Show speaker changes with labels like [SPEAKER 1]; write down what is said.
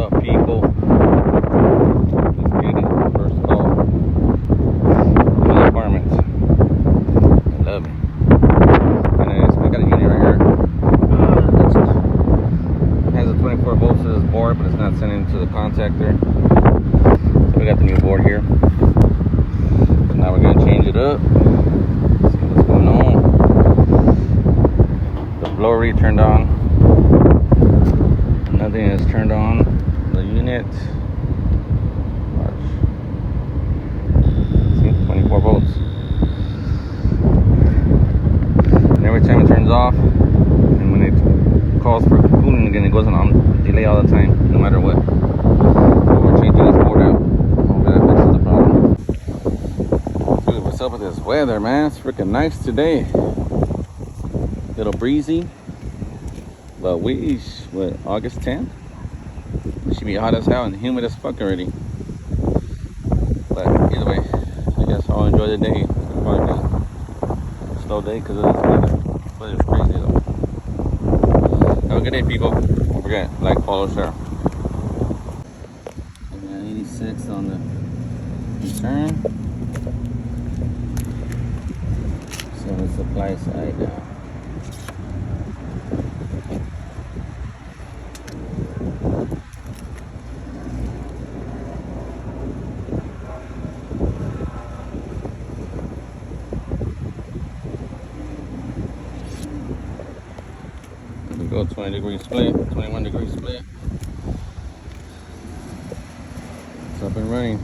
[SPEAKER 1] up, people? Let's get it. First call. New apartments. I love it. Anyways, we got a unit right here. It has a 24 volts to this board, but it's not sending to the contactor. So we got the new board here. So now we're gonna change it up. See what's going on. The blower reed turned on. Nothing is turned on the unit. Watch. See, 24 volts. And every time it turns off, and when it calls for cooling again, it goes on delay all the time, no matter what. So we're changing this board out. Hopefully that fixes the problem. Dude, what's up with this weather, man? It's freaking nice today. Little breezy. But what, August 10th? It should be hot as hell and humid as fuck already. But either way, I guess I'll enjoy the day. It'll probably be a slow day because of this weather. But it's crazy though. Have a good day, people. Don't forget, like, follow, share. We got 86 on the return. So the supply side now. Go 20-degree split, 21-degree split. It's up and running.